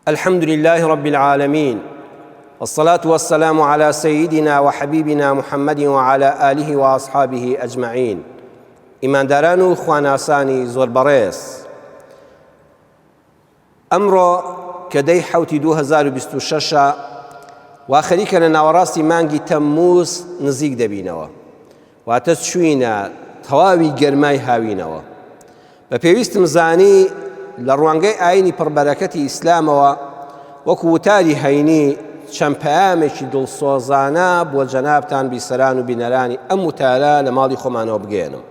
الحمد لله رب العالمين، والصلاة والسلام على سيدنا وحبيبنا محمد وعلى آله وأصحابه أجمعين. ئیمانداران و خواناسانی زۆر بەڕێز، ئەمڕۆ کە دەی حەوتی 2026 وا خەریکە لە ناوەڕاستی مانگی تەمموز نزیک دەبینەوە، واتە چوینە تەواوی گەرمای هاوینەوە. بە پێویستم زانی لە ڕوانگەی ئاینی پڕبەرەکەتی ئیسلامەوە وەکو وتاری هەینی چەند پەیامێکی دڵسۆزانە بۆ جەنابتان بیسەران و بینەرانی ئەم وتارە لە ماڵی خۆمانەوە بگێنم.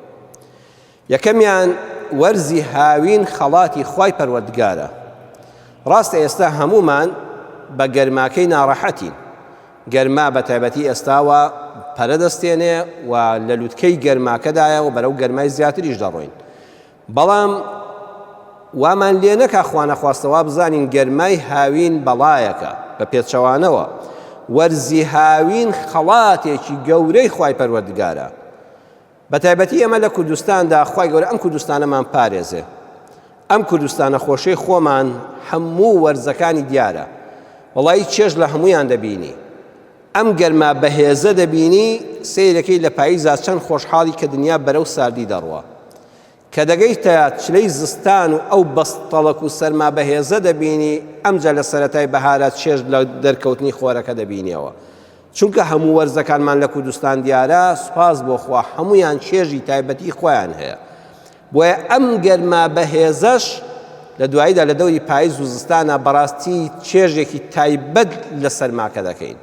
یەکەمیان وەرزی هاوین خەڵاتی خوای پەروەردگارە. ڕاستە ئێستا هەمومان بە گەرماکەی ناڕەحەتین. گەرما بە تایبەتی ئێستاوە پەرە دەستێنێ و لە لووتکەی گەرماکەدایە و بەرەو گەرمای زیاتریش دەڕۆین. بەڵام وامان لێ نەکا خوا نەخواستەوە بزانین گەرمای هاوین بەڵایەکە بە پێچەوانەوە. وەرزی هاوین خەڵاتێکی گەورەی خوای پەروەردگارە. بە تایبەتی ئێمە لە کوردستاندا خوای گەورە ئەم کوردستانەمان پارێزێ. ئەم کوردستانە خۆشەی خۆمان هەموو وەرزەکانی دیارە. وەڵی چێژ لە هەمویان دەبینی. ئەم گەرما بەهێزە دەبینی سەیرەکەی لە پاییزا چەند خۆشحاڵی کە دنیا بەرەو ساردی دەڕوە. کە دەگەیتە چلەی زستان و ئەو بەستەڵک و سەرما بەهێزە دەبینی، ئەمجا لە سەرەتای بەهارات چێژ لە دەرکەوتنی خۆرەکە دەبینیەوە. چونکە هەموو وەرزەکانمان لە کوردستان دیارە، سوپاس بۆ خوا هەمویان چێژی تایبەتی خۆیان هەیە. بۆیە ئەم گەرما بەهێزەش لە دواییدا لە دەوری پاییز و زستانە بەڕاستی چێژێکی تایبەت لە سەرماکە دەکەین.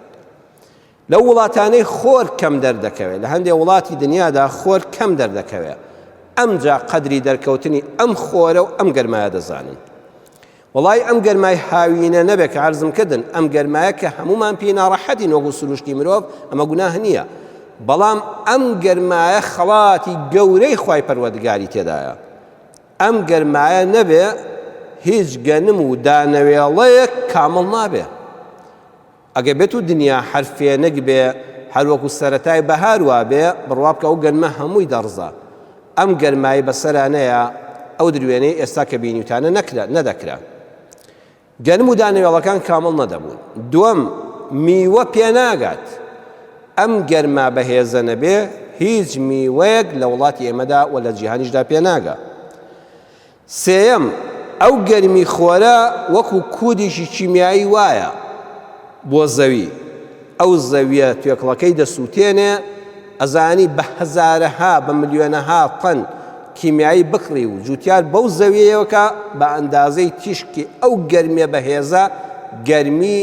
لەو وڵاتانەی خۆر کەم دەردەکەوێت، لە هەندێک وڵاتی دنیادا خۆر کەم دەردەکەوێت. ئەمجا قەدری دەرکەوتنی ئەم خۆرە و ئەم گەرمایە دەزانن. وڵای ئەم گەرمای هاوینە نەبێت کە عەرزم کردن ئەم گەرمایە کە هەمومان پێی ناڕەحەتین وەکو سروشتی مرۆڤ، ئەمە گوناه نییە. بەڵام ئەم گەرمایە خەڵاتی گەورەی خوای پەروەردگاری تێدایە. ئەم گەرمایە نەبێ هیچ گەنم و دانەوێڵەیەک کامڵ نابێ. ئەگە بێت و دنیا حرفێنەک بێ، هەر وەکو سەرەتای بەهار وا بێ، بڕوا بکە ئەو گەرمە هەمووی دەڕزە. ئەم گەرمایی بەسەرانەیە ئەو دروێنەی ئێستا کە بینیوتانە نەدەکرا. گەرم و دانەوێڵەکان کامڵ نەدەبوون. دووەم، میوە پێناگات. ئەم گەرما بەهێزە نەبێ، هیچ میوەیەک لە وڵاتی ئێمەدا و لە جیهانیشدا پێناگا. سێیەم، ئەو گەرمی خۆرە وەکو کودێکی کیمیایی وایە بۆ زەوی. ئەو زەویە توێکڵەکەی دەسووتێنێ، ئەزانی بە هەزارەها بە ملیۆنەها تەن کیمیایی بکڕی و جوتیار بەو زەویەیەوەکە بە ئەندازەی تیشکی ئەو گەرمیە بەهێزە گەرمی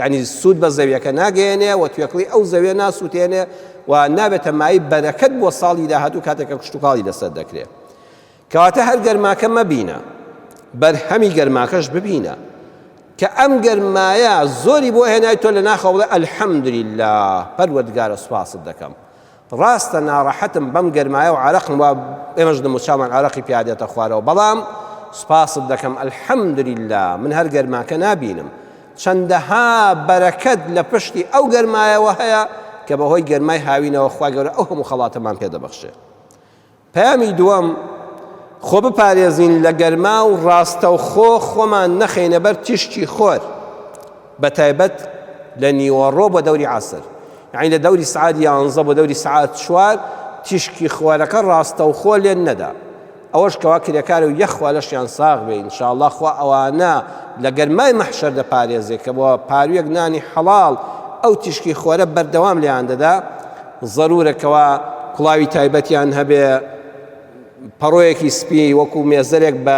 یعنی سوود بە زەویەکە ناگەێنێ و توێکڵی ئەو زەویە ناسووتێنێ و نابێتە مای بەرەکەت بۆ ساڵی داهاتوو کاتێکە کشتتوکاڵی لەسەر دەکرێت. کەواتە هەر گەرماکە مەبینە، بەرهەمی گەرماکەش ببینە کە ئەم گەرمایە زۆری بۆ هێنای تۆ لە ناخەوڵە ئەلحەمدولیلا پەروەردگارە سوپاست دەکەم. ڕاستە ناڕەحەتم بەم گەرمایە و عەرەقم وا ئێمەش دەموچاومان عەرەقی پیادێتە خوارەوە، بەڵام سوپاست دەکەم ئەلحەمدولیلا من هەر گەرماکە نابینم. چەندەها بەرەکەت لە پشتی ئەو گەرمایەوە هەیە کە بەهۆی گەرمای هاوینەوە خوای گەورە ئەو هەموو خەڵاتەمان پێدەبەخشێ. پەیامی دووەم، خۆ بپارێزین لە گەرما و ڕاستەوخۆ خۆمان نەخەینە بەر تیشکی خۆر، بە تایبەت لە نیوەڕۆ بۆ دەوری عەسر، یعنی لە دەوری سعات 11 بۆ دەوری سعات 4 تیشکی خۆرەکە ڕاستەوخۆ لێن نەدا. ئەوەش کەوا کرێکارە و یەخوا لەشیان ساغ بێ ئینشاءڵڵا خوا ئەوانە لە گەرمای مەحشەر دەپارێزێت کە بۆ پارویەک نانی حەڵاڵ ئەو تیشکی خۆرە بەردەوام لێیان دەدا. ضرورەکەوە کوڵاوی تایبەتیان هەبێ، پەڕۆیەکی سپی وەکو مێزەرێک بە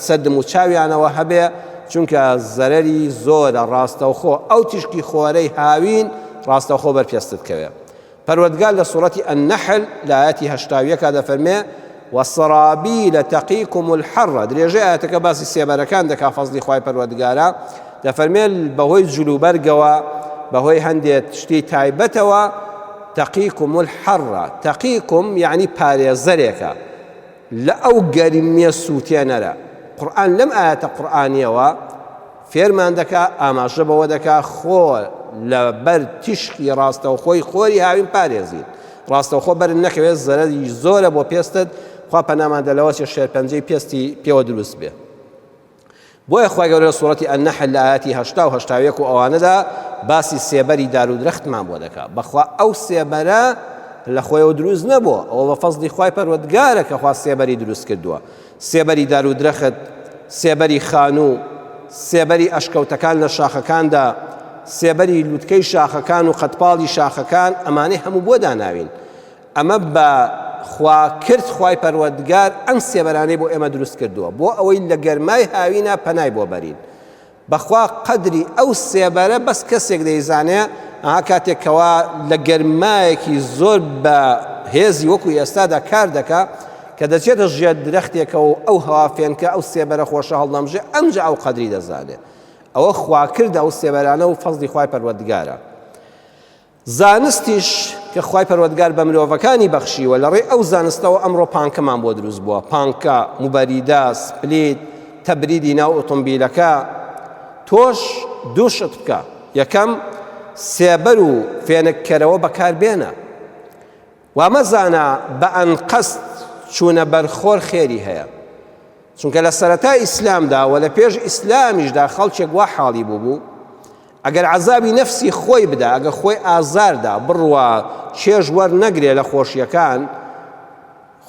سەدم و چاویانەوە هەبێ، چونکە زەرەری زۆرە ڕاستەوخۆ ئەو تیشکی خۆرەی هاوین ڕاستەوخۆ بەرپێستت کەوێ. پەروەردگار لە سوورەتی ئەننەحل لە ئایەتی 81 دەفەرمێ وەسەرابیل تەقیکم الحەڕە. درێژەی ئایەتەکە باسی سێبەرەکان دەکا فەزلی خوای پەروەردگارە، دەفەرمێ بەهۆی جلوبەرگەوە، بەهۆی هەندێک شتی تایبەتەوە تەقیکم الحەڕە. تەقیکم یعنی پارێزەرێکە لە ئەو گەرمیە سووتێنەرە. قورئان لەم ئاەتە قورئانیەوە فێرمان دەکا، ئاماژە بەوە دەکا خۆ لە بەر تیشکی ڕاستەوخۆی خۆری هاوین پارێزین. ڕاستەوخۆ بەرن نەکەوێت، زەرەری زۆرە بۆ پێستت، خوا پەنامان دەلەوە چێ شێرپەنجەی پێستی پێوە دروست بێ. بۆیە خوای گەورە لە سوورەتی ئەننەحل لە ئایەتی 80 و 81 و ئەوانەدا باسی سێبەری دار و درەختمان بۆ دەکات. بەخوا ئەو سێبەرە لە خۆیەوە دروست نەبووە، ئەوە بە فەزلی خوای پەروەردگارە کە خوا سێبەری دروست کردووە. سێبەری دار و درەخت، سێبەری خانوو، سێبەری ئەشکەوتەکان لە شاخەکاندا، سێبەری لوتکەی شاخەکان و قەتپاڵی شاخەکان، ئەمانەی هەموو بۆ داناوین. ئەمە بە خواکرد خوای پەروەردگار ئەم سێبەرانەی بۆ ئێمە دروست کردووە بۆ ئەوەی لە گەرمای هاوینە پەنای بۆ بەرین. بەخوا قەدری ئەو سێبەرە بەس کەسێک دەیزانێ ئەها کاتێکەوە لە گەرمایەکی زۆر بە هێزی وەکو ئێستادا کار دەکا کە دەچێتە ژێر درەختێکەوە و ئەو هەوافێنکە ئەو سێبەرە خۆشە هەڵدەمژێ ئەمجا ئەو قەدری دەزانێ. ئەوە خواکردە ئەو سێبەرانە و فەزلی خوای پەروەردگارە. زانستیش کە خوای پەروەردگار بە مرۆڤەکانی بەخشیوە لە ڕێی ئەو زانستەوە ئەمڕۆ پانکەمان بۆ دروست بووە. پانکە، موبەریدە، سپلیت، تەبریدی ناو ئۆتۆمبیلەکە. تۆش دووشت بکە. یەکەم سێبەر و فێنکەرەوە بەکاربێنە. وامەزانە بە ئەنقەست چوونە بەرخۆر خێری هەیە. چونکە لە سەرەتای ئیسلامدا و لە پێش ئیسلامیشدا خەڵکێک وا حاڵی بوو ئەگەر عەزابی نەفسی خۆی بدا، ئەگەر خۆی ئازاردا بڕوە چێژ وەرنەگرێ لە خۆشیەکان،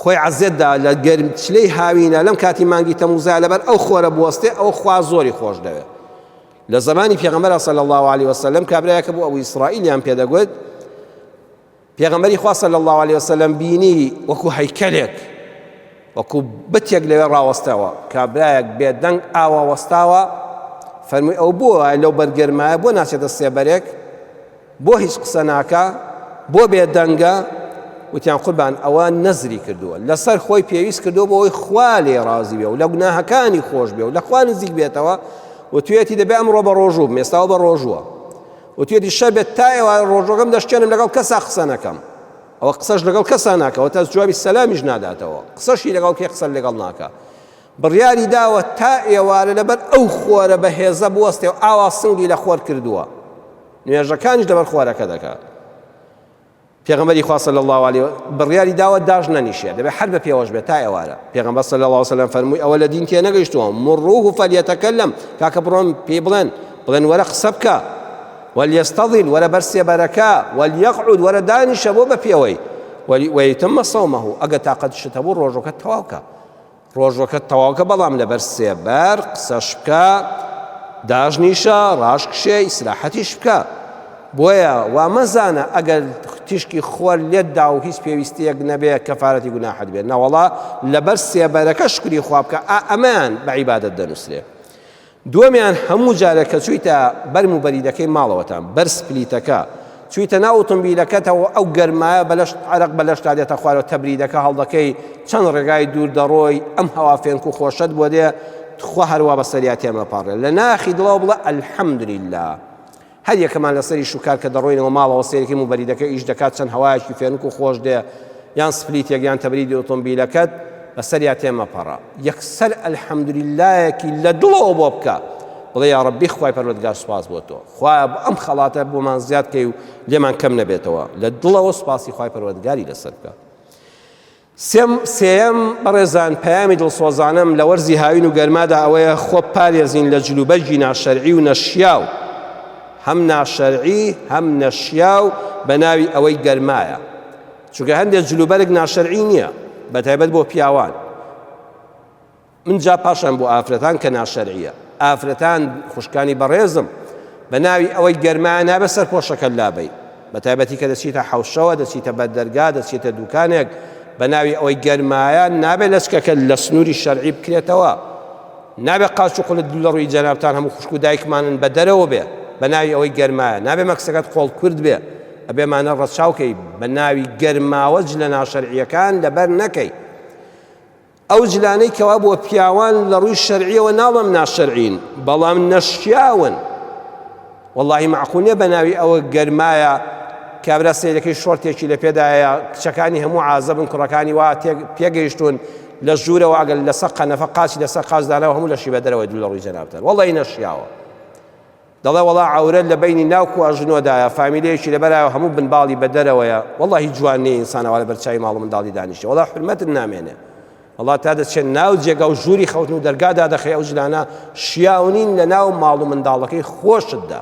خۆی عەزێتدا لە گەرمچلەی هاوینە لەم کاتی مانگی تەمووزا لەبەر ئەو خۆرە بوەستێ، ئەو خوا زۆری خۆش دەوێت. لە زمانی پێغەمبەر صلی الله علیه وسلم کابرایەکە بوو ئەبوو ئیسرائیلیان پێدەگوت، پێغەمبەری خوا صلی الله علیه وسلم بینی وەکو هەیکەلێک، وەکو بتێک لەوێ ڕاوەستاوە، کابرایەک بێدەنگ ئاوا وەستاوە، فەرمووی ئەو بۆ لەو بەرگەرمایە بۆ ناچێتە سێبەرێک، بۆ هیچ قسە ناکە، بۆ بێدەنگە. وتیان قوربان ئەوە نەزری کردووە، لەسەر خۆی پێویست کردووە بۆ ئەوەی خوا لێ ڕازی بێ و لە گوناهەکانی خۆش بێ و لە خوا نزیک بێتەوە. و توێتی دەبێ ئەمڕۆ بە ڕۆژوو بم، ئێستاوە بە ڕۆژووە. و توێتی شەر بێت تا ئێوە ڕۆژۆکەم دەشتێنم لەگەڵ کەسا قسە نەکەم. ئەوە قسەش لەگەڵ کەسا ناکەوە، تا جوابی سەلامیش ناداتەوە، قسەشی لەگەڵ کێ قسە لەگەڵ ناکە. بڕیاری داوە تا ئێوارە لەبەر ئەو خۆرە بە هێزە بوەستێ و ئاوا سنگی لە خۆر کردووە، نوێژەکانیش لەبەر خۆرەکە دەکات. پێغەمبەری خوا صلی الله علیه بڕیاری داوە داژ نەنیشێ، دەبێت هەر بە پێوەش بێت تا ئێوارە. پێغەمبەر صلی الله علیه وسلم فەرمووی ئەوە لە دین تێ نەگەیشتووە، مڕوه فەلیەتەکەلەم، کاکە بڕۆن پێی بڵێن وەرە قسە بکە، وەلیەستەظیل وەرە بەر سێبەرەکە، وەلیەقعود وەرە دانیشە بۆ بە پێوەی، وەیتەمە سەومەه ئەگە تاقەتشت هەبوو ڕۆژەکەت تەواوکە. ڕۆژەکەت تەواوکە بەڵام لەبەر سێبەر قسەش بکە، داژنیشە، ڕاشکشێ، ئیسراحەتیش بکە. بۆیە وا مەزانە ئەگەر تیشکی خۆر لێتدا و هیچ پێویستیەک نەبێ کەفارەتی گوناحت بێت، نەوەڵا لەبەر سێبەرەکە شکری خوا بکە، ئەمان بە عیبادەت دەنووسرێ. دووەمیان هەموو جارێک کە چوویتە بەرم و بەریدەکەی ماڵەوەتان، بەر سپلیتەکە چوویتە ناو ئۆتۆمبیلەکەتەوە، ئەو گەرمایە عەرەق بەلەشتا دێتە خوارەوە، تەبریدەکە هەڵدەکەی، چەند ڕێگای دوور دەڕۆی، ئەم هەوا فێنک و خۆشەت بۆ دێ، خوا هەروە بە سەریات تێمەپاڕێ، لە ناخی دڵەوە بڵێ ئەلحەمدولیلا. هەر یەکەمان لەسەری شوکار کە دەڕۆینەوە ماڵەوە سێرەکەی موبەریدەکە ئیش دەکات، چەند هەوایەکی فێنک و خۆش دێ، یان سپلیتێک یان تەبریدی ئۆتۆمبیلەکەت بە سەریات تێمەپەڕە، یەکسەر ئەلحەمدولیلایەکی لە دڵەوە بۆ بکە، بڵێ یا ڕەبی خوای پەروەردگار سوپاس بۆ تۆ، خوایە ئەم خەڵاتە بۆمان زیاد کەی و لێمان کەم نەبێتەوە، لە دڵەوە سوپاسی خوای پەروەردگاری لەسەر بکە. سێەم بەڕێزان پەیامی دڵسۆزانم لە وەرزی هاوین و گەرمادا ئەوەیە خۆ پارێزین لە جلوبەرجی ناشەرعی و نەشیاو، هەم ناشەرعی هەم نەشیاو بە ناوی ئەوەی گەرمایە. چونکە هەندێک جلوبەرێک ناشەرعی نییە، بەتایبەت بۆ پیاوان. من جا پاشان بۆ ئافرەتان کە ناشەرعیە، ئافرەتان خوشکانی بەڕێزم بە ناوی ئەوەی گەرمایە نابێت سەر پۆشەکە لابەی، بەتایبەتی کە دەچیتە حەوشەوە، دەچیتە بەردەرگا، دەچیتە دوکانێک، بە ناوی ئەوەی گەرمایە نابێت لەچکەکە لە سنووری شەرعی بکرێتەوە، نابێت قاچ و قوڵت لە ڕووی جەنابتان هەموو خوشک و دایکمانن بە دەرەوە بێ بە ناوی ئەوەی گەرمایە، نابێت مەکسەکەت قۆڵ کورد بێ، ئەبێمانە ڕەچاوکەی بە ناوی گەرماوە جلە ناشەرعیەکان لەبەر نەکەی. ئەو جلانەی کەوا بۆ پیاوان لە ڕووی شەرعیەوە ناڵم ناشەرعین، بەڵام نەشیاون، وەڵڵاهی معقول نییە بە ناوی ئەوە گەرمایە کابرا سەیرەکەی شۆرتێکی لە پێدایە، کچەکانی هەموو عازەبن، کوڕەکانی وا پێگەیشتون لە ژوورەوە، ئەگەر لەسەر قەنەفە قاچی لەسەر قاچدانەوە هەموو لەشی بە دەرەوەی دوو لە ڕووی جەنابتان، وەڵڵاهی نەشیاوە. دەڵێ وەڵا عەورەت لە بەینی ناوکو ئەژنۆدایە، فامیلەیەکی لەبەرایە هەموو بنباڵی بە دەرەوەیە، وەڵڵاهی جوان نییە ئینسانەوە لە بەرچاوی ماڵ و منداڵی دانیشتێ، وەڵا حورمەتت نامێنێ، وڵات تا دەچێت ناو جێگا و ژووری خەوتن و دەرگادا دەخێ ئەو جلانە شیاونین لە ناو ماڵ و منداڵەکەی خۆشتدا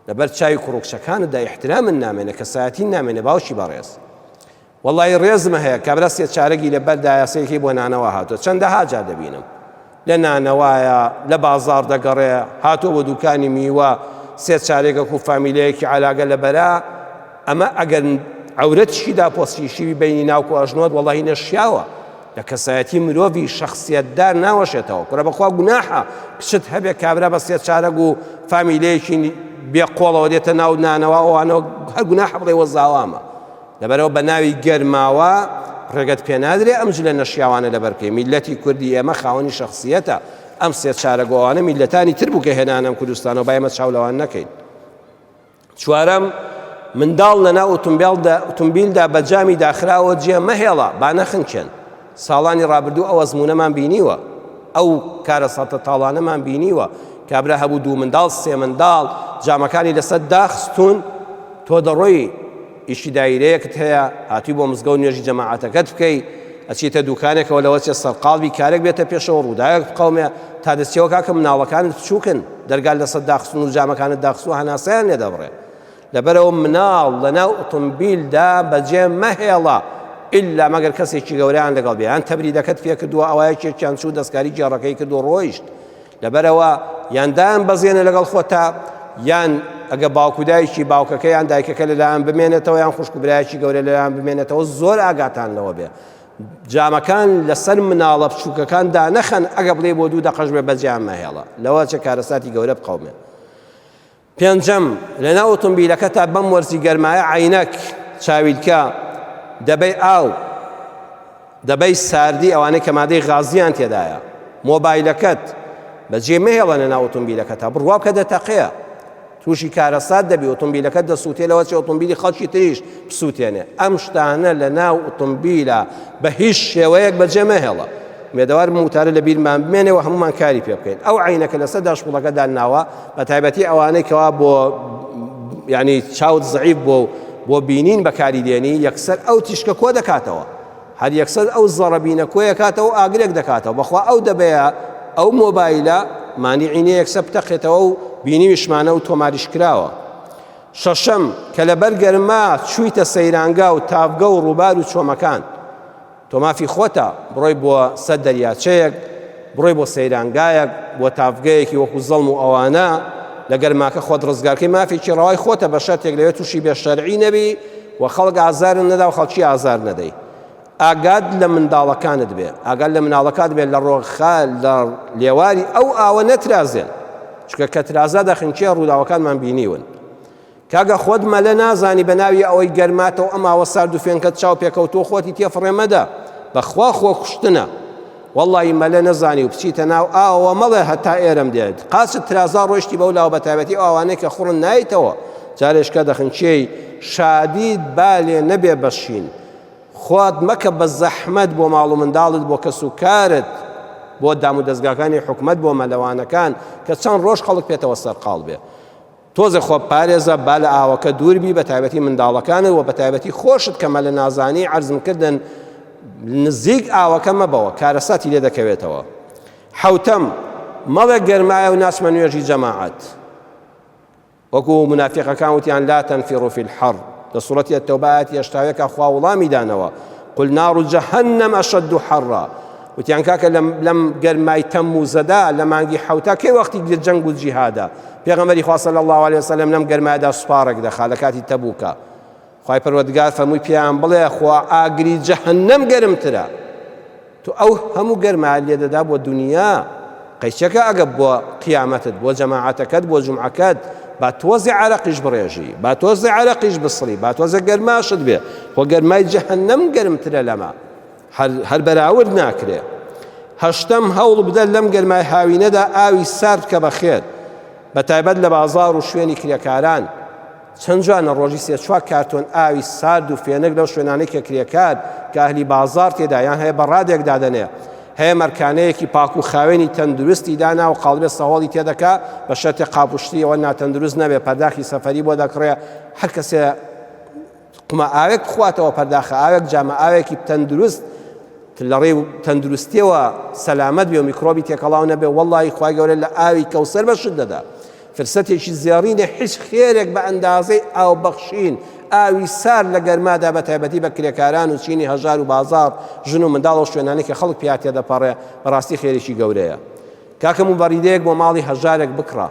لەبەر چاوی کوڕکچەکانتدا ئیحترامن نامێنێ کەسایەتی نامێنێ باوکی بەڕێز وەڵڵی ڕێزمە هەیە کابرا سێ چارەگی لەبەردا یاسەیەکی بۆ نانەوە هاتووە چەندەها جار دەبینم لە نانەوایە لە بازاڕ دەگەڕێ هاتووە بۆ دوکانی میوە سێ چارێگەک و فامیلەیەکی علاگە لەبەرا ئەمە ئەگەر عەورەتیشیدا پۆستیشیوی بینی ناوکو ئەژنۆت وەڵڵاهی نەشیاوە لە کەسایەتی مرۆڤی شەخسیەتدار ناوەشێتەوە کوڕە بەخوا گوناحە کچت هەبێ کابرا بە سێ چارەگ و فامیلەیەکی بێقۆڵەوە دێتە ناو نانەوە ئەوانەوە هەر گوناحە بڵێ وەزاوامە لەبەرەوە بە ناوی گەرماوە ڕێگەت پێ نادرێ ئەم جلە نەشیاوانە لەبەرکەی میلەتی کوردی ئێمە خاوەنی شەخسیەتە ئەم سێ چارەگەوانە میلەتانی تر بوو کە هێنانەم کوردستانەوە با ئێمە چاولەوان نەکەین چوارەم منداڵ لەناو ئۆتۆمبیلدا بە جامی داخراوە جێ مەهێڵە با نەخنکێن ساڵانی ڕابردوو ئەو ئەزمونەمان بینیوە ئەو کارە سەتە تاڵانەمان بینیوە کابرا هەبوو دوو منداڵ سێ منداڵ جامەکانی لەسەر داخستون تۆ دەڕۆی ئیشی دایرەیەکت هەیە هاتووی بۆ مزگەوت نوێژی جەماعەتەکەت بکەی ئەچیتە دوکانێکەوە لەوە چێ سەرقاڵبی کارێک بێتە پێشەوە ڕووداوێک بقەومێ تا دەستیەوە کاکە مناڵەکانت بچووکن دەرگال لەسەر داخستون و جامەکانت داخستووە هەناسەیان لێ دەبڕێ لەبەرەوە مناڵ لەناو ئۆتۆمبیلدا بەجێ مەهێڵە ئللا مەگەر کەسێکی گەورەیان لەگەڵ بێ یان تەبریدەکەت پێ کردووە ئەوایەکێکیان چوو دەستکاری جێڕەکەی کردو ڕۆیشت لەبەرەوە یاندایان بەزێنە لەگەڵ خۆتا یان ئەگە باوکودایکی باوکەکە یان دایکەکە لەلایەن بمێنێتەوە یان خوشکبرایکی گەورە لەلایەن بمێنێتەوە زۆر ئاگاتان لەوە بێ جامەکان لەسەر مناڵە بچووکەکاندا نەخەن ئەگە بڵێ بۆ دوو دەقەش بێ بەجیان مەهێڵە لەوە چه کارەساتی گەورە بقەومێ پێنجەم لەناو ئۆتۆمبیلەکەتا بەم وەرزی گەرمایە عینەک چاویلکە دەبەی ئاو دەبەی ساردی ئەوانەی کە مادەی غازیان تێدایە مۆبایلەکەت بەجێ مەهێڵە لەناو ئۆتۆمبیلەکەتا بڕوا بکە دەتەقەیە تووشی کارەسات دەبی ئۆتۆمبیلەکەت دەسووتێ لەوە چێ ئۆتۆمبیلی خەڵکی تریش بسووتێنێ ئەم شتانە لەناو ئۆتۆمبیلە بە هیچ شێوەیەک بەجێ مەهێڵە مێدەوار موتارە لە بیرمان بمێنێەوە هەمومان کاری پێ بکەین ئەو عینەکە لەسەر داشقوڵەکە داناوە بە تایبەتی ئەوانەی کەوا بۆ یعنی چاوت زەعیف بۆ بینین بەکاری دێنی یەکسەر ئەو تیشکە کۆ دەکاتەوە هەر یەکسەر ئەو زەڕەبینە کۆیە کاتەوە ئاگرێک دەکاتەوە بەخوا ئەو دەبەیە ئەو مۆبایلە مانیعینە یەکسەر بتەقێتەوە و بینی وشمانە و تۆماریش کراوە شەشەم کە لەبەر گەرما چوویتە سەیرانگا و تاڤگە و ڕووبار و چۆمەکان تۆ مافی خۆتە بڕۆی بۆ سەر دەریاچەیەک بڕۆی بۆ سەیرانگایەک بۆ تاڤگەیەکی وەکو زەڵم و ئەوانە لە گەرماکە خۆت ڕزگارکەی مافێکی ڕەوای خۆتە بە شەرتێک لەوێت تووشی بێ شەرعی نەبی و خەڵک ئازارن نەدا و خەڵکی ئازار نەدەی ئاگاد لە منداڵەکانت بێ ئاگاد لە مناڵەکانت بێ لە ڕۆخال لە لێواری ئەو ئاوە نەترازێن چکە کە ترازا دەخنچێ ڕووداوەکانمان بینیون کاگە خۆت مەلە نازانی بە ناوی ئەوەی گەرماتەوە ئەماوە سارد و فێنکەت چاو پێکەوتووە خۆتی تێفڕێمەدا بەخوا خۆ کوشتنە وەڵڵی مەلە نەزانی و بچیتە ناو ئاوە مەڵێ هەتا ئێرەم دێت قاچت ترازا ڕۆیشتی بەولاوە بە تایبەتی ئەوانەی کە خوڕن نایتەوە جارێشکە دەخنچێی شادید بالێ نەبێ بەشین خۆت مەکە بە زەحمەت بۆ ماڵ و منداڵت بۆ کەس و کارت بۆ دام و دەستگاکانی حکومەت بۆ مەلەوانەکان کە چەند ڕۆژ خەڵک پێێتەوە سەرقاڵ بێ تۆزە خۆ پارێزە با لە ئاوەکە دووربی بە تایبەتی منداڵەکانت و بە تایبەتی خۆشت کە مەلە نازانی عەرزمکردن نزیک ئاوەکە مەبەوە کارەساتی لێ دەکەوێتەوە حەوتەم مەڵێ گەرمایە و ناچمە نوێژی جەماعەت وەکو منافقەکان وتیان لا تەنفیڕوا فی الحەڕ لە سوورەتی التەوبە ئایەتی هێشتاوێکە خوا وەڵامی دانەوە قل نار جەهەنەم ئەشەد حەڕا وتیان کاکە لەم گەرمای تەمموزەدا لە مانگی حەوتا کەی وەختی جەنگ و جیهادا پێغەمبەری خوا صلی الله علیه وسلم لەم گەرمایدا سوپارێک دەخا لە کاتی تەبوکە خوای پەروەردگار فەرمووی پێیان بڵێ خوا ئاگری جەهەنەم گەرمترە تو ئەو هەموو گەرمای لێ دەدا بۆ دنیا قەیچەکە ئەگە بۆ قیامەتت بۆ جەماعەتەکەت بۆ جومعەکەت با تۆزی عەرەقیش بڕێژی با تۆزی عەرەقیش بسڕی با تۆزە گەرماشت بێ خۆ گەرمای جەهەنەم گەرمترە لەمە هەر بەراورد ناکرێ هەشتەم هەوڵ بدە لەم گەرمای هاوینەدا ئاوی سارد کە بەخێر بە تایبەت لە بازاڕ و شوێنی کرێکاران چەند جوانە ڕۆژی سێ چوار کارتۆن ئاوی سارد و فێنک لەو شوێنانەی کە کرێکار کە ئەهلی بازاڕ تێدا یان هەیە بە ڕادێک دادەنێ هەیە مەرکانەیەکی پاک و خاوێنی تەندروستی دانا و قاڵبێ سەهۆڵی تێدەکا بە شەرتی قاپشتی ئەوە ناتەندروست نەبێ پەرداخی سەفەری بۆ دەکڕێ هەر کەسێ قمە ئاوێک بخواتەوە پەرداخە ئاوێک جامە ئاوێکی تەندروست لە ڕێ و تەندروستیەوە سەلامەت بێ و میکرۆبی تێکەڵاو نەبێ وەڵڵی خوای گەورە لە ئاوی کەوسەر بەشت دەدا فرسەتێکی زیێڕینە هیچ خێرێک بە ئەندازەی ئاو بەخشین ئاوی سار لە گەرمادا بە تایبەتی بە کرێکاران و چینی هەژار و بازار ژن و منداڵ و شوێنانی کە خەڵک پیا تێدەپەڕێ بەڕاستی خێرێکی گەورەیە کاکە موبەریدەیەک بۆ ماڵی هەژارێک بکڕە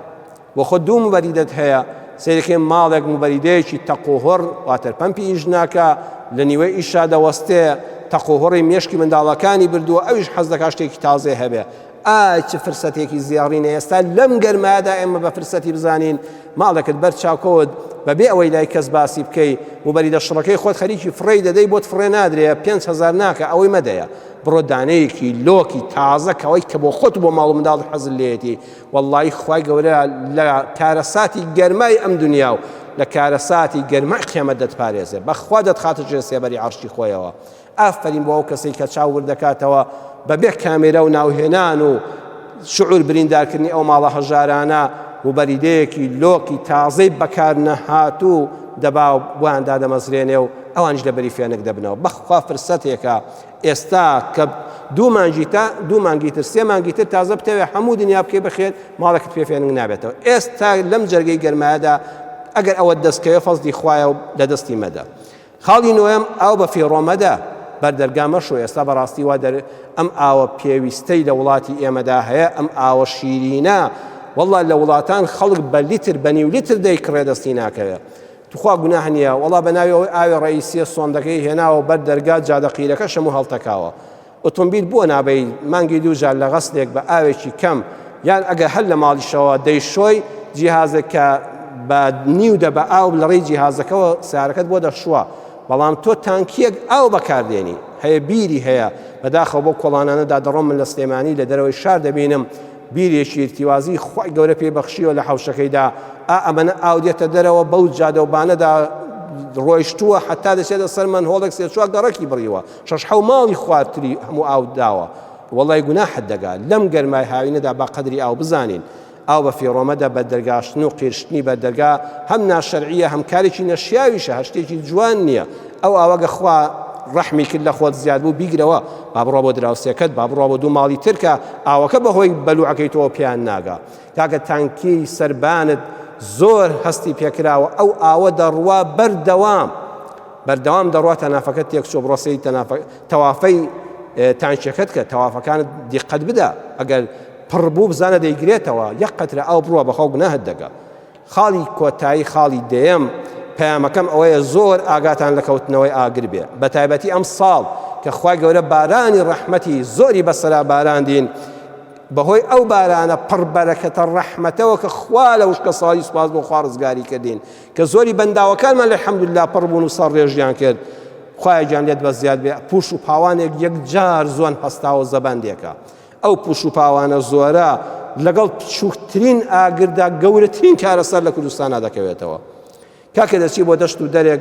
بۆ خۆ دوو موبەریدەت هەیە سێرەکەی ماڵێک موبەریدەیەکی تەقوهۆڕ واتەرپەمپی ئیش ناکە لە نیوەی ئیشا دەوەستێ تەقوهۆڕی مێشکی منداڵەکانی بردووە ئەویش حەز دەکا شتێکی تازێ هەبێ چ فرسەتێکی زیاڕینە ئێستا لەم گەرمادا ئێمە بە فرسەتی بزانین ماڵێکت بەر چاوکەوت بەبێ ئەوەی لای کەس باسی بکەی موبەریدە شڕەکەی خۆت خەریکی فڕی دەدەی بۆت فڕێ نادرێ 5,000 ناکە ئەوەی مەدەیە بڕۆ دانەیەکی لۆکی تازە کەوەی کە بۆ خۆت بۆ ماڵ و منداڵ حەزت لێتی وەڵڵی خوای گەورە لە کارەساتی گەرمای ئەم دنیا و لە کارەساتی گەرمای قیامەت دەتپارێزێ بەخوا دەتخاتە ژێر سێبەری عەرشی خۆیەوە ئافرین بۆ ئەو کەسەی کە چاو وردەکاتەوە بەبێ کامێرە و ناوهێنان و شعور بریندارکردنی ئەو ماڵە هەژارانە موبەریدەیەکی لۆکی تازەی بەکار نەهاتوو دەبا و بۆیان دادەمەزرێنێ و ئەوانش لە بەری فێنک دەبنەوە بەخوا فرسەتێکە ئێستا کە دوو مانگی تر سێ مانگی تر تازە بتەوێ هەموو دنیا بکەی بەخێر ماڵێکت پێ فێنک نابێتەوە ئێستا لەم جەرگەی گەرمایەدا ئەگەر ئەوە دەستکەوێ فەزلی خوایە و لە دەستی مەدە خاڵی نوێم ئاو بە فێڕۆمەدە بەردەرگامەش و ئێستا بەڕاستی وا ئەم ئاوە پێویستەی لە وڵاتی ئێمەدا هەیە ئەم ئاوە شیرینە وەڵڵا لە وڵاتان خەڵک بە لیتر بە نیو لیتر دەیکڕێ دەستی ناکەوێت توخوا گوناه نییە وەڵا بە ناوی ئەوەی ئاوی ڕئیسیە سۆندەکەی هێناوە بەر دەرگا جادەقیرەکەش هەموو هەڵتەکاوە ئۆتۆمبیل بۆ نابەی مانگی دووجار لە غەسلێک بە ئاوێکی کەم یان ئەگە هەر لە ماڵیشەوە دەیشۆی جیهازێک کە بە نیو دە بە ئاو لە ڕێی جیهازەکەەوە سیارەکەت بۆ دەشووە بەڵام تۆ تانکیەک ئاو بەکاردێنی هەیە بیری هەیە بەداخەوە بۆ کۆڵانانەدا دەڕۆم من لە سلێمانی لە دەرەوەی شار دەبینم بیرێکی ارتیوازی خوای گەورە پێبەخشیوە لە حەوشەکەیدا ئەمەنە ئاو دێتە دەرەوە بەو جادەوبانەدا ڕۆیشتووە حتا دەچێتە سەر منهۆڵێک سێ چوار گەڕەکی بڕیوە شەش حەو ماڵی خواردتری هەموو ئاو داوە وەڵای گوناحت دەگا لەم گەرمای هاوینەدا با قەدری ئاو بزانین ئاو بە فێڕۆمەدا بە دەرگاشتن و قیرشتنی بە دەرگا هەم ناشەرعیە هەم کارێکی نەشیاویشە هەشتێکی جوان نییە ئەو ئاوەگە خوا ڕەحمی کرد لە خۆت زیاد بوو بیگرەوە با بڕۆ بۆ دراوسێکەت با بڕۆ بۆ دوو ماڵی ترکە ئاوەکە بەهۆی بەلوعەکەیتەوە پیان ناگا کاکە تانکی سەربانت زۆر هەستی پێکراوە ئەو ئاوە دەڕوا بەردەوام دەڕواتە نافەکەت تێک چۆ بڕۆسەی تەوافەی تانچەکەت کە تەوافەکانت دیقەت بدە ئەگەر پڕبوو بزانە دەیگرێتەوە یەک قەترە ئاو بڕوە بەخۆ گوناهت دەگا خاڵی کۆتایی خاڵی دێم پەیامەکەم ئەوەیە زۆر ئاگاتان لە کەوتنەوەی ئاگر بێ بە تایبەتی ئەم ساڵ کە خوای گەورە بارانی ڕەحمەتی زۆری بەسەرا باراندین بەهۆی ئەو بارانە پڕبەرەکەتە ڕەحمەتەوە کە خوا لە وشکە ساڵی سوپاس بۆ خوا ڕزگاری کردین کە زۆری بەنداوەکانمان الحەمدوللا پڕ بوون و سەر ڕێژیان کرد خوای گیان لێت بە زیاد بێ پوش و پاوانێک یەکجار زۆن هەستاوە زەبەندێکە ئەو پوش و پاوانە زۆرە لەگەڵ بچووکترین ئاگردا گەورەترین کارەسەر لە کوردستانە دەکەوێتەوە کاکە دەچی بۆ دەشت و دەرێک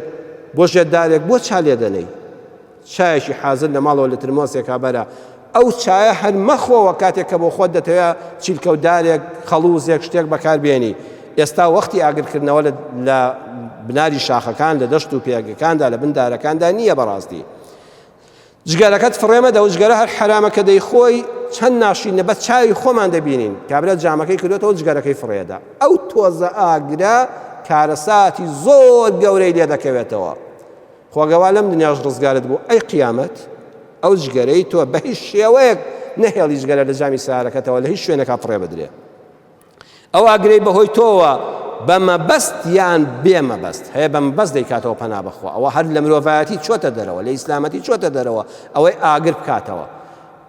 بۆ ژێردارێک بۆ چا لێ دەنەی چایەکی حازر لە ماڵەوە لە ترمۆسێکا بەرە ئەو چایە هەر مەخۆوە کاتێک کە بۆ خۆت دەتەوێت چیلکەوتدارێک خەڵوزێک شتێک بەکاربێنی ئێستا وەختی ئاگرکردنەوە لە بناری شاخەکان لە دەشت و پێگەکاندا لە بندارەکاندا نییە بەڕاستی جگەرەکەت فڕێمەدە و جگەرە هەر حرامە کە دەیخۆی چەند ناشینە بە چاوی خۆمان دەبینین کابرا جامەکەی کردوێتەوە جگەرەکەی فڕێدا ئەو تۆزە ئاگرە کارەساتی زۆر گەورەی لێ دەکەوێتەوە خۆگەوا لەم دنیاش ڕزگارت بوو ئەی قیامەت ئەو جگەرەی تۆ بە هیچ شێوەیەک نەهێڵی جگەرە لە جامی سارەکەتەوە لە هیچ شوێنێکا فڕێ بدرێ ئەو ئاگرەی بەهۆی تۆوە بەمەبەست یان بێمەبەست هەیە بەمەبەست دەیکاتەوە پەنا بەخوا ئەوە هەر لە مرۆڤایەتی چۆتە دەرەوە لە ئیسلامەتی چۆتە دەرەوە ئەوەی ئاگر بکاتەوە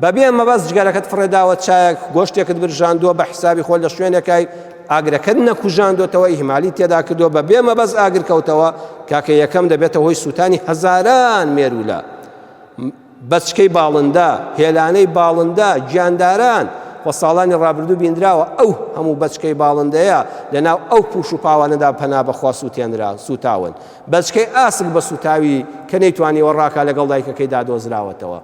بەبێ مەبەست جگەرەکەت فڕێداوە چایەک گۆشتێکت برژاندووە بە حسابی خۆل لە شوێنێکای ئاگرەکەت نەکوژاندۆتەوە ئیهمالی تێدا کردووە بەبێ مەبەست ئاگر کەوتەوە کاکە یەکەم دەبێتە هۆی سووتانی هەزاران مێرولە بەچکەی باڵندە هێلانەی باڵندە گیانداران وە ساڵانی ڕابردوو بیندراوە ئەو هەموو بەچکەی باڵندەیە لەناو ئەو پوش و پاوانەدا پەنا بەخوا سووتێنرا سوتاون بەچکەی ئاسک بە سوتاوی کە نەیتوانیوە ڕاکا لەگەڵ دایکەکەیدا دۆزراوەتەوە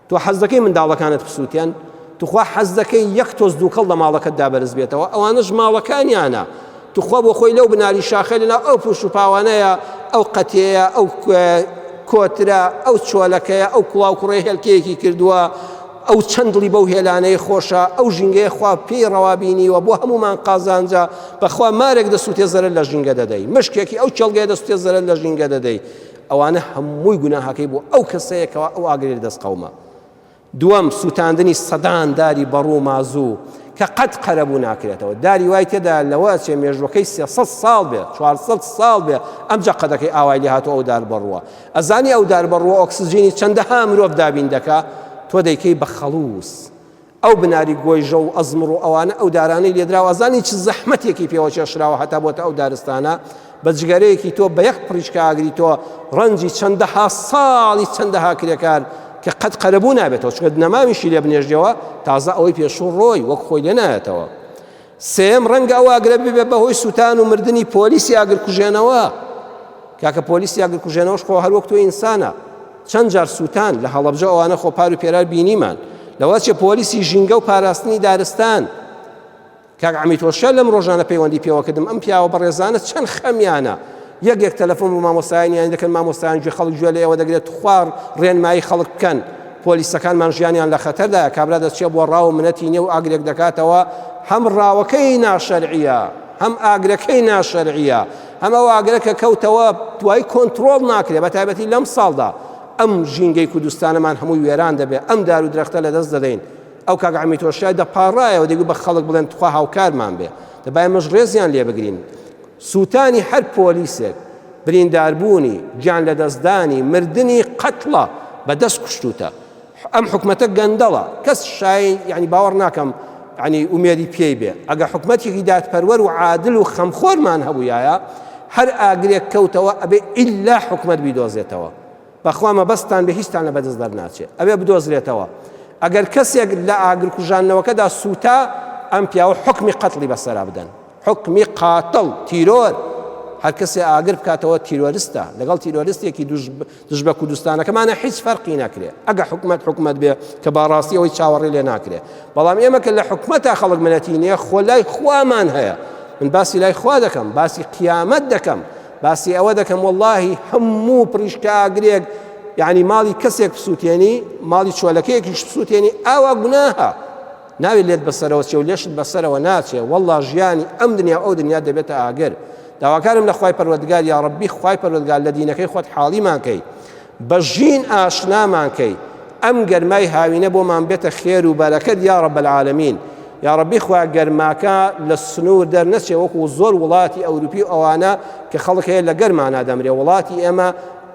تۆ حەز دەکەی منداڵەکانت بسووتێن توخوا حەز دەکەی یەک تۆز دووکەڵ لە ماڵەکەتدا بەرز بێتەوە ئەوانش ماڵەکانیانە توخوا بۆ خۆی لەو بناری شاخە لەناو ئەو پوش و پاوانەیە ئەو قەتەیە ئەو کۆترا ئەو چۆلەکەیە ئەو کڵاو کوڕێ هێلکەیەکی کردووە ئەو چەندڵی بەو هێلانەی خۆشە ئەو ژینگەیە خوا پێی ڕەوابینیوە بۆ هەمومان قازانجا بەخوا مارێک دەسووتێ زەرەر لە ژینگە دەدەی مشکێکی ئەو چەڵگەیە دەسووتێ زەرەر لە ژینگە دەدەی ئەوانە هەمووی گوناهەکەی بۆ ئەو کەسەیەکەوە ئەو ئاگرێ دەستقەومە. دووەم سووتاندنی سەدان داری بەڕوو مازوو کە قەت قەرەبوو ناکرێتەوە داری وای تێدا لەوە چێ مێژوەکەی 300 ساڵ بێ 400 ساڵ بێ ئەمجا قەدەکەی ئاوای لێ هاتووە ئەو دار بەڕووە ئەزانی ئەو دار بەڕووە ئۆکسجینی چەندەها مرۆڤ دابین دەکا تۆ دەیکەی بە خەڵووس ئەو بناری گۆیژە و ئەزمڕ و ئەوانە ئەو دارانەی لێدراوە ئەزانی چ زەحمەتێکی پێوە چێشراوە هەتا بۆتە ئەو دارستانە بە جگەرەیەکی تۆ بە یەک پڕیشکە ئاگری تۆ ڕەنجی چەندەها ساڵی چەندەها کرێکار کە قەت قەرەبوو نابێتەوە چکە نەمامیشی لێ بنێژیەوە تازە ئەوەی پێشوو ڕۆی وەک خۆی لێ نایەتەوە. سێم ڕەنگە ئەو ئاگرە ببێ بەهۆی سووتان و مردنی پۆلیسی ئاگرکوژێنەوە کاکە پۆلیسی ئاگرکوژێنەوەش خۆ هەر وەک تۆ ئینسانە چەند جار سووتان لە هەڵەبجە ئەوانە خۆ پار و پێرار بینیمان لەوە چێ پۆلیسی ژینگە و پاراستنی دارستان کاک عەمیتۆشە لەم ڕۆژانە پەیوەندی پێوە کردم ئەم پیاوە بەڕێزانە چەند خەمیانە یەک تەلەفۆن بۆ مامۆستایانی دەکەن مامۆستایان خەڵک گوێ لە ئێوە دەگرێت خوار ڕێنمایی خەڵک بکەن پۆلیسەکانمان ژیانیان لە خەتەردایە کابرا دەچێت بۆ ڕاو منەتی نێو ئاگرێک دەکاتەوە هەم ڕاوەکەی ناشەرعیە هەم ئاگرەکەی ناشەرعیە هەم ئەو ئاگرەکە کەوتەوە دوای کۆنتڕۆڵ ناکرێت بە تایبەتی لەم ساڵدا ئەم ژینگەی کوردستانەمان هەمووی وێران دەبێت ئەم دار و درەختە لەدەست دەدەین ئەو کاک عەمیتۆشای دەپاڕایەوە دەیگو بە خەڵک بڵێن تخوا هاوکارمان بێ دەبای مەش ڕێزیان لێ بگرین سووتانی هەر پۆلیسێک برینداربوونی گیان لە دەستدانی مردنی قەتڵە بەدەست کوشتوتە ئەم حکومەتە گەندەڵە کەس شای یعنی باوەڕ ناکەم ینی ئومێدی پێی بێ ئەگە حکومەتێکی دادپەروەر و عادل و خەمخۆرمان هەبوویایە هەر ئاگرێک کەوتەوە ئەبێ ئیلا حکومەت بیدۆزێتەوە بەخوا مەبەستان بە هیچتان لە بەدەست دەرناچێت ئەبێ بدۆزرێتەوە ئەگەر کەسێک لە ئاگرکوژانەوەکەدا سووتا ئەم پیاوە حکمی قەتڵی بەسەرا بدەن حکمی قاتڵ تیرۆر هەر کەسێ ئاگر بکاتەوە تیرۆریستە لەگەڵ تیرۆریستێکی دژ بە کوردستانەکەمانە هیچ فەرقی ناکرێت ئەگە حکومەت بێ کە باڕاستی ئەوەی چاوەڕێ لێ ناکرێت بەڵام ئێمە کە لە حکومەتا خەڵک منەتی نییە خۆ لای خوامان هەیە من باسی لای خوا دەکەم باسی قیامەت دەکەم باسی ئەوە دەکەم وەڵڵاهی هەموو پڕیشکە ئاگرێک یعنی ماڵی کەسێک بسووتێنی ماڵی چۆلەکەیەکیش بسووتێنی ئاوا گوناهە ناوی لێت بەسەرەوە چێ و لێشت بەسەرەوە ناچێ وەڵڵا ژیانی ئەم دنیا ئەو دنیا دەبێتە ئاگر داواکارم لە خوای پەروەردگار یا ڕەبی خوای پەروەردگار لە دینەکەی خۆت حاڵیمان کەی بە ژین ئاشنامان کەی ئەم گەرمای هاوینە بۆمان بێتە خێر و بەرەکەت یا ڕەب العالەمین یا ڕەبی خوا گەرماکە لە سنوور دەرنەچێ وەکو زۆر وڵاتی ئەوروپی ئەوانە کە خەڵک هەیە لە گەرمانە دەمرێ وڵاتی ئێمە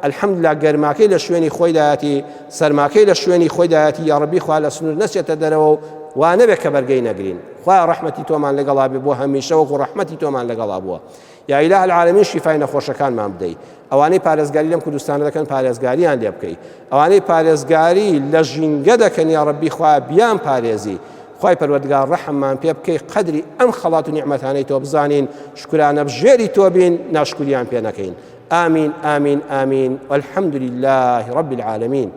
الحەمدلله گەرماکەی لە شوێنی خۆی دایەتی سەرماکەی لە شوێنی خۆی دایەتی یا ڕەبی خوا لە سنوور نەچێتە دەرەوە وا نەبێت کە بەرگەی نەگرین خوا ڕەحمەتی تۆمان لەگەڵا بێ بۆ هەمیشە وەکو ڕەحمەتی تۆمان لەگەڵا بووە یا ئیلاهی العالەمین شیفای نەخۆشەکانمان بدەیت ئەوانەی پارێزگاری لەم کوردستانە دەکەن پارێزگاریان لێ بکەیت ئەوانەی پارێزگاری لە ژینگە دەکەن یا ڕەبی خوا بیان پارێزی خوای پەروەردگار ڕەحممان پێ بکەی قەدری ئەم خەڵات و نیعمەتانەی تۆ بزانین شکرانە بژێری تۆ بین ناشکریان پێ نەکەین آمین آمین آمین والحمد لله رب العالمين.